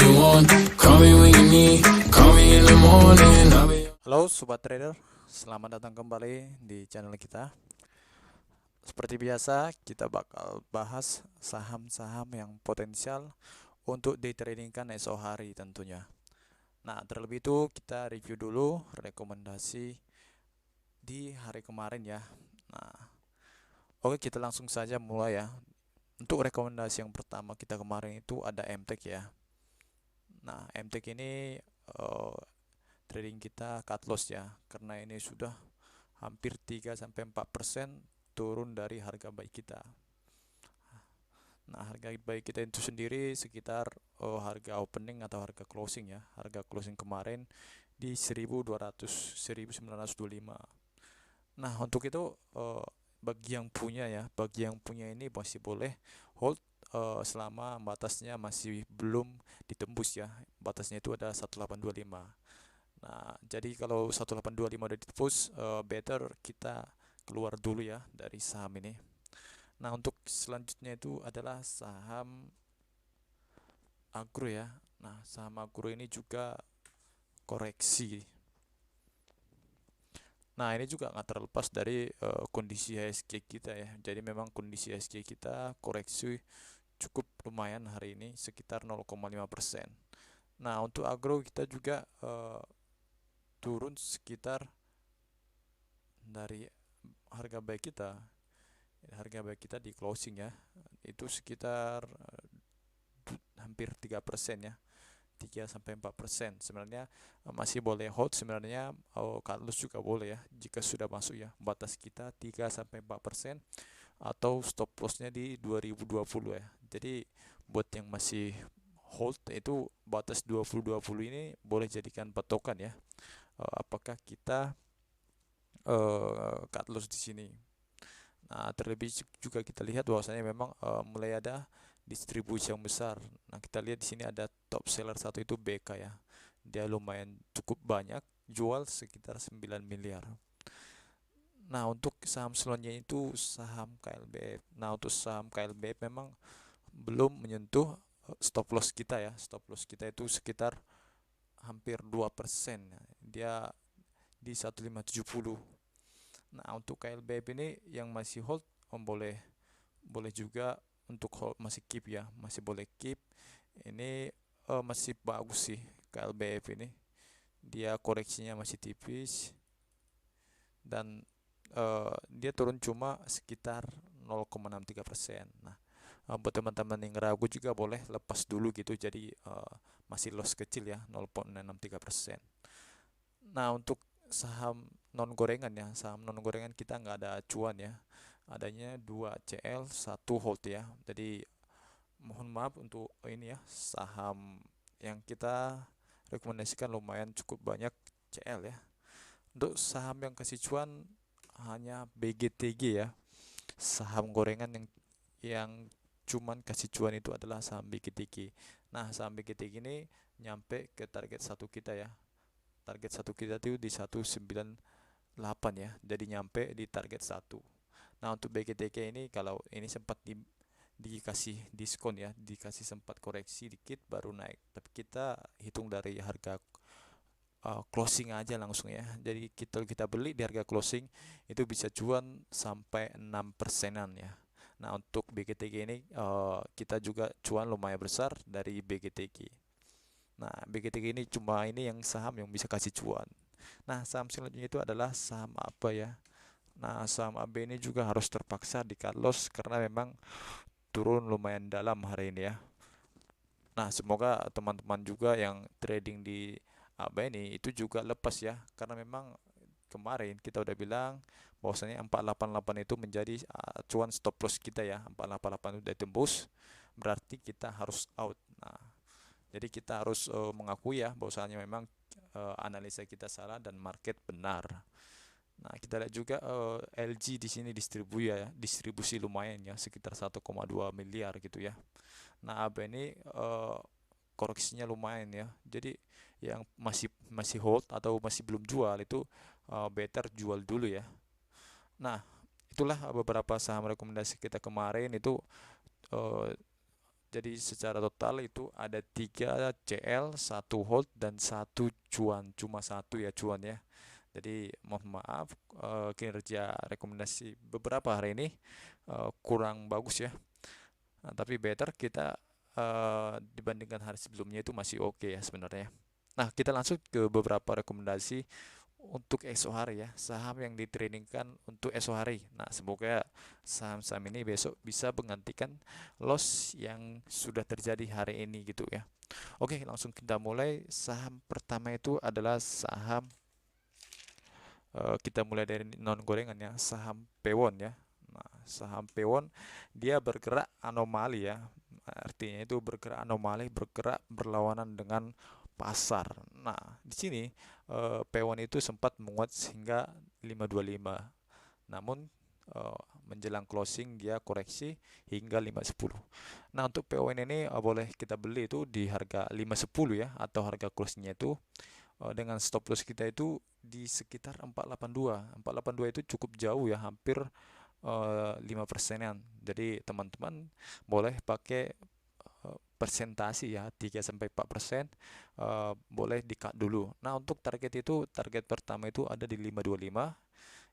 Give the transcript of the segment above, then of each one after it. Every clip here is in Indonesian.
you want. Call me when you need. Call me in the morning. I'll be. Halo Sobat Trader, selamat datang kembali di channel kita. Seperti biasa, kita bakal bahas saham-saham yang potensial untuk ditradingkan esok hari tentunya. Nah, terlebih itu kita review dulu rekomendasi di hari kemarin ya. Nah, oke, kita langsung saja mulai ya. Untuk rekomendasi yang pertama kita kemarin itu ada MTech ya. Nah, MTech ini trading kita cut loss ya, karena ini sudah hampir 3-4% turun dari harga buy kita. Nah, harga buy kita itu sendiri sekitar harga opening atau harga closing ya. Harga closing kemarin di 1200 1925. Nah, untuk itu bagi yang punya ya, bagi yang punya ini masih boleh hold selama batasnya masih belum ditembus ya. Batasnya itu ada 1825. Nah, jadi kalau 1825 udah ditembus, better kita keluar dulu ya dari saham ini. Nah, untuk selanjutnya itu adalah saham agro ya. Nah, saham agro ini juga koreksi. Nah, ini juga nggak terlepas dari kondisi IHSG kita ya. Jadi memang kondisi IHSG kita koreksi cukup lumayan hari ini, sekitar 0,5%. Nah, untuk agro kita juga turun sekitar dari harga buy kita. Harga buy kita di closing ya, itu sekitar hampir 3% ya, 3-4%. Sebenarnya masih boleh hold sebenarnya, cut loss juga boleh ya jika sudah masuk ya. Batas kita 3-4% atau stop lossnya di 2020 ya. Jadi buat yang masih hold itu batas 2020 ini boleh jadikan patokan ya. Apakah kita cut loss di sini. Nah, terlebih juga kita lihat bahwasanya memang mulai ada distribusi yang besar. Nah, kita lihat di sini ada top seller satu itu BK ya. Dia lumayan cukup banyak, jual sekitar 9 miliar. Nah, untuk saham selanjutnya itu saham KLBF. Nah, untuk saham KLBF memang belum menyentuh stop loss kita ya. Stop loss kita itu sekitar hampir 2%. Dia di 1570. Nah, untuk KLBF ini yang masih hold boleh juga untuk hold, masih keep ya, masih boleh keep. Ini masih bagus sih KLBF ini. Dia koreksinya masih tipis dan dia turun cuma sekitar 0,63%. Nah, buat teman-teman yang ragu juga boleh lepas dulu gitu, jadi masih loss kecil ya, 0,63%. Nah, untuk saham non gorengan ya, saham non gorengan kita nggak ada acuan ya, adanya 2 CL 1 hold ya. Jadi mohon maaf untuk ini ya, saham yang kita rekomendasikan lumayan cukup banyak CL ya. Untuk saham yang kasih cuan hanya BGTG ya, saham gorengan yang cuman kasih cuan itu adalah saham BGTG. Nah, saham BGTG ini nyampe ke target satu kita ya. Target satu kita itu di 198 ya, jadi nyampe di target 1. Nah, untuk BGTK ini kalau ini sempat dikasih diskon ya, dikasih sempat koreksi dikit baru naik, tapi kita hitung dari harga closing aja langsung ya. Jadi kita beli di harga closing itu bisa cuan sampai 6%-an ya. Nah, untuk BGTG ini kita juga cuan lumayan besar dari BGTG. Nah, BGTG ini cuma ini yang saham yang bisa kasih cuan. Nah, saham selanjutnya itu adalah saham apa ya? Nah, saham AB ini juga harus terpaksa di cut loss karena memang turun lumayan dalam hari ini ya. Nah, semoga teman-teman juga yang trading di AB ini itu juga lepas ya, karena memang kemarin kita udah bilang bahwasanya 488 itu menjadi acuan stop loss kita ya. 488 udah tembus, berarti kita harus out. Nah, jadi kita harus mengakui ya bahwasanya memang analisa kita salah dan market benar. Nah, kita lihat juga LG di sini distribusi lumayan ya, sekitar 1,2 miliar gitu ya. Nah, AB ini koreksinya lumayan ya. Jadi yang masih hold atau masih belum jual itu better jual dulu ya. Nah, itulah beberapa saham rekomendasi kita kemarin itu Jadi secara total itu ada 3 CL, 1 hold dan 1 cuan, cuma 1 ya cuan ya. Jadi mohon maaf, kinerja rekomendasi beberapa hari ini kurang bagus ya. Nah, tapi better kita dibandingkan hari sebelumnya itu masih oke ya sebenarnya. Nah, kita langsung ke beberapa rekomendasi untuk esok hari ya, saham yang ditradingkan untuk esok hari. Nah, semoga saham-saham ini besok bisa menggantikan loss yang sudah terjadi hari ini gitu ya. Oke, langsung kita mulai. Saham pertama itu adalah saham, kita mulai dari non gorengan ya, saham Pewon ya. Nah, saham Pewon dia bergerak anomali ya. Artinya itu bergerak anomali, bergerak berlawanan dengan pasar. Nah, di sini Pewon itu sempat menguat hingga 525. Namun menjelang closing dia koreksi hingga 510. Nah, untuk Pewon ini boleh kita beli itu di harga 510 ya, atau harga closingnya itu dengan stop loss kita itu di sekitar 482. 482 itu cukup jauh ya, hampir 5%-an. Jadi teman-teman boleh pakai persentasi ya, 3-4%, boleh di-cut dulu. Nah, untuk target itu, target pertama itu ada di 525,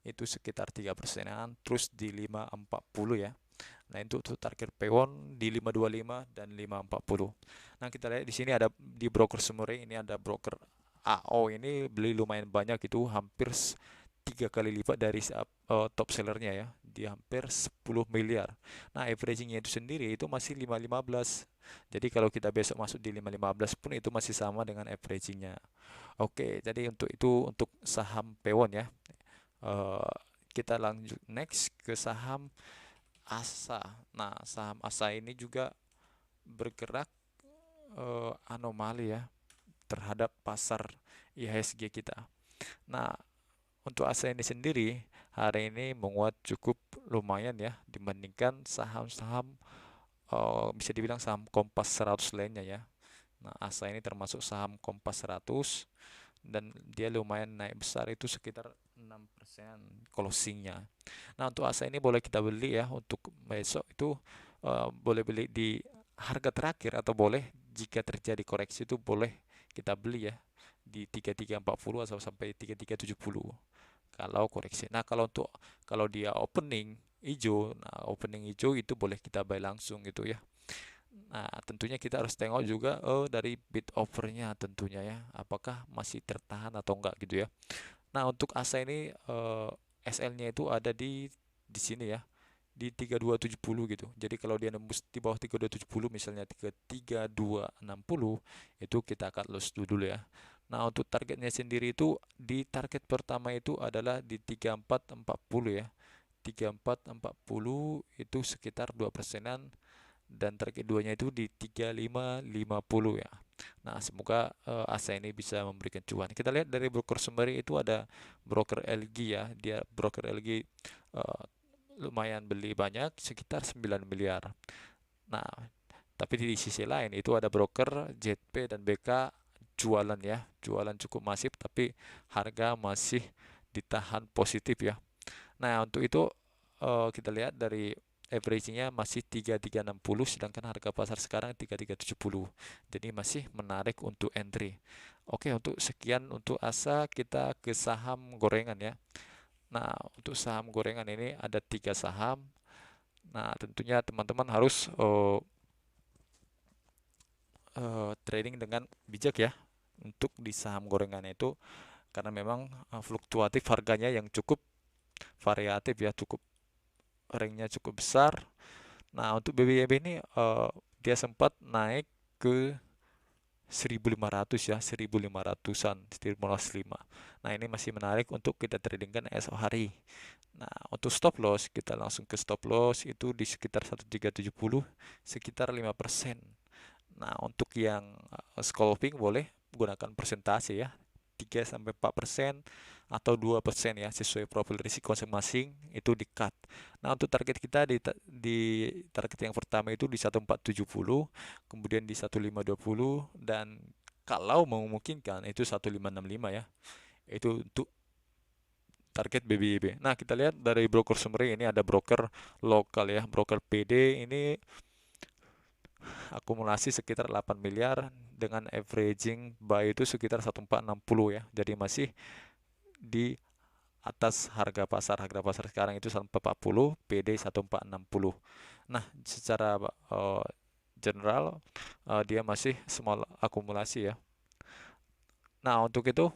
itu sekitar 3%-an, terus di 540 ya. Nah, itu untuk target Pewon di 525 dan 540. Nah, kita lihat di sini ada di broker summary, ini ada broker AO ini beli lumayan banyak, itu hampir 3 kali lipat dari top sellernya ya, di hampir 10 miliar. Nah, averagingnya itu sendiri itu masih 515. Jadi kalau kita besok masuk di 515 pun itu masih sama dengan averagingnya. Oke, jadi untuk itu untuk saham Pewon ya. Eh, kita lanjut next ke saham ASA. Nah, saham ASA ini juga bergerak anomali ya terhadap pasar IHSG kita. Nah, untuk ASA ini sendiri hari ini menguat cukup lumayan ya dibandingkan saham-saham, bisa dibilang saham Kompas 100 lainnya ya. Nah, ASA ini termasuk saham Kompas 100 dan dia lumayan naik besar, itu sekitar 6% closingnya. Nah, untuk ASA ini boleh kita beli ya untuk besok itu, boleh beli di harga terakhir, atau boleh jika terjadi koreksi itu boleh kita beli ya di 3340 atau sampai 3370 kalau koreksi. Nah, kalau dia opening hijau, nah opening hijau itu boleh kita buy langsung gitu ya. Nah, tentunya kita harus tengok juga dari bid offernya tentunya ya, apakah masih tertahan atau enggak gitu ya. Nah, untuk ASA ini SL-nya itu ada di sini ya, di 3270 gitu. Jadi kalau dia nembus di bawah 3270, misalnya 3260, itu kita akan loss dulu ya. Nah, untuk targetnya sendiri itu di target pertama itu adalah di 3440 ya. 3440 itu sekitar 2%-an, dan target duanya itu di 3550 ya. Nah, semoga ASA ini bisa memberikan cuan. Kita lihat dari broker summary itu ada broker LG ya. Dia broker LG lumayan beli banyak, sekitar 9 miliar. Nah, tapi di sisi lain itu ada broker ZP dan BK jualan ya, jualan cukup masif, tapi harga masih ditahan positif ya. Nah, untuk itu kita lihat dari average-nya masih 3360, sedangkan harga pasar sekarang 3370. Jadi masih menarik untuk entry. Oke, untuk sekian untuk ASA, kita ke saham gorengan ya. Nah, untuk saham gorengan ini ada 3 saham. Nah, tentunya teman-teman harus trading dengan bijak ya untuk di saham gorengan itu, karena memang fluktuatif harganya yang cukup variatif ya, cukup ranknya cukup besar. Nah, untuk BBYB ini dia sempat naik ke 1500 ya, 1500-an, 1505. Nah, ini masih menarik untuk kita tradingkan esok hari. Nah, untuk stop loss, kita langsung ke stop loss itu di sekitar 1370, sekitar 5%. Nah, untuk yang scalping boleh gunakan persentase ya, 3-4% atau 2% ya, sesuai profil risiko masing-masing itu di cut. Nah, untuk target kita di target yang pertama itu di 1470, kemudian di 1520, dan kalau memungkinkan itu 1565 ya. Itu untuk target BBYB. Nah, kita lihat dari broker summary, ini ada broker lokal ya, broker PD ini akumulasi sekitar 8 miliar dengan averaging buy itu sekitar 1460 ya. Jadi masih di atas harga pasar. Harga pasar sekarang itu 1440, PD 1460. Nah, secara general dia masih small akumulasi ya. Nah, untuk itu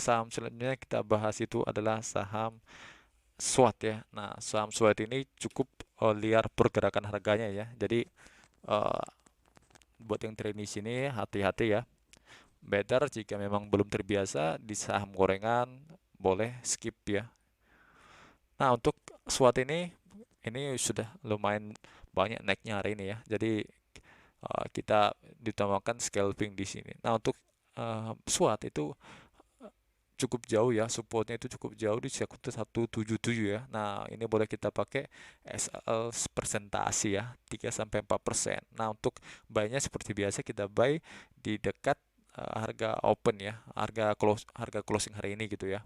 saham selanjutnya kita bahas itu adalah saham SWOT ya. Nah, saham SWOT ini cukup liar pergerakan harganya ya. Jadi buat yang trading di sini hati-hati ya. Better jika memang belum terbiasa di saham gorengan boleh skip ya. Nah, untuk SWOT ini sudah lumayan banyak naiknya hari ini ya. Jadi kita ditamakan scalping di sini. Nah, untuk SWOT itu cukup jauh ya, supportnya itu cukup jauh di sekitar 177 ya. Nah, ini boleh kita pakai SL persentase ya, 3-4%. Nah, untuk buy-nya seperti biasa kita buy di dekat harga open ya, harga closing hari ini gitu ya.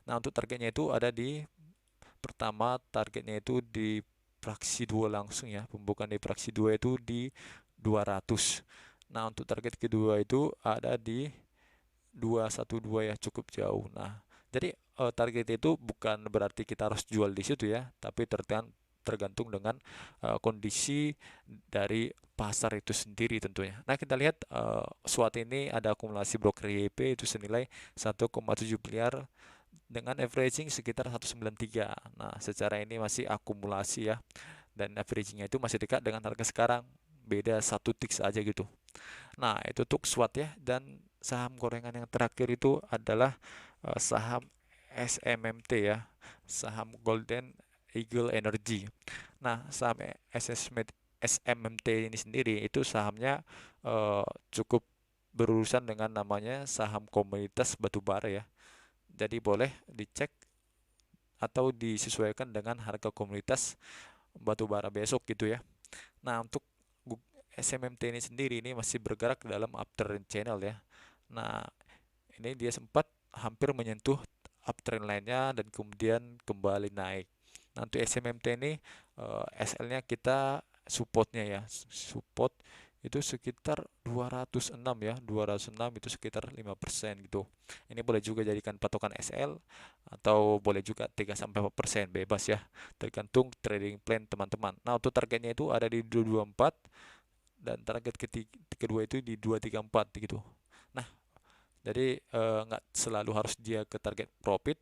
Nah, untuk targetnya itu ada di pertama, targetnya itu di fraksi 2 langsung ya. Pembukaan di fraksi 2 itu di 200. Nah, untuk target kedua itu ada di 212 ya, cukup jauh. Nah, jadi target itu bukan berarti kita harus jual di situ ya, tapi tergantung dengan kondisi dari pasar itu sendiri tentunya. Nah, kita lihat SWOT ini ada akumulasi broker YP itu senilai 1,7 miliar dengan averaging sekitar 193. Nah, secara ini masih akumulasi ya, dan averagingnya itu masih dekat dengan harga sekarang, beda 1 tick saja gitu. Nah, itu untuk SWOT ya. Dan saham gorengan yang terakhir itu adalah saham SMMT ya, saham Golden Eagle Energy. Nah, saham SMMT ini sendiri itu sahamnya cukup berurusan dengan namanya saham komoditas batubara ya. Jadi boleh dicek atau disesuaikan dengan harga komoditas batubara besok gitu ya. Nah, untuk SMMT ini sendiri ini masih bergerak dalam uptrend channel ya. Nah, ini dia sempat hampir menyentuh uptrend lainnya dan kemudian kembali naik. Nah, untuk SMMT ini SL-nya kita supportnya ya. Support itu sekitar 206 ya. 206 itu sekitar 5% gitu. Ini boleh juga jadikan patokan SL atau boleh juga 3-4% bebas ya. Tergantung trading plan teman-teman. Nah, untuk targetnya itu ada di 224 dan target kedua itu di 234 gitu. Nah, jadi nggak selalu harus dia ke target profit,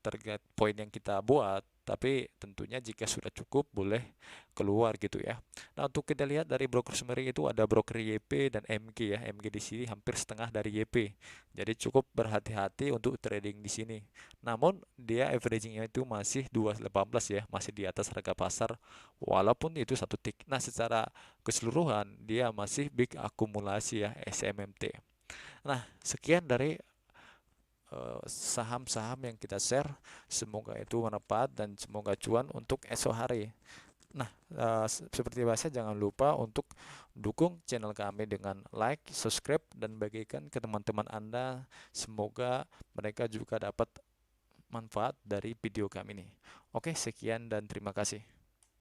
target poin yang kita buat, tapi tentunya jika sudah cukup boleh keluar gitu ya. Nah, untuk kita lihat dari broker summary itu ada broker YP dan MG ya. MG di sini hampir setengah dari YP. Jadi cukup berhati-hati untuk trading di sini. Namun dia averagingnya itu masih 218 ya, masih di atas harga pasar walaupun itu 1 tick. Nah, secara keseluruhan dia masih big akumulasi ya SMMT. Nah, sekian dari saham-saham yang kita share. Semoga itu bermanfaat dan semoga cuan untuk esok hari. Nah, seperti biasa jangan lupa untuk dukung channel kami dengan like, subscribe, dan bagikan ke teman-teman Anda. Semoga mereka juga dapat manfaat dari video kami ini. Oke, sekian dan terima kasih.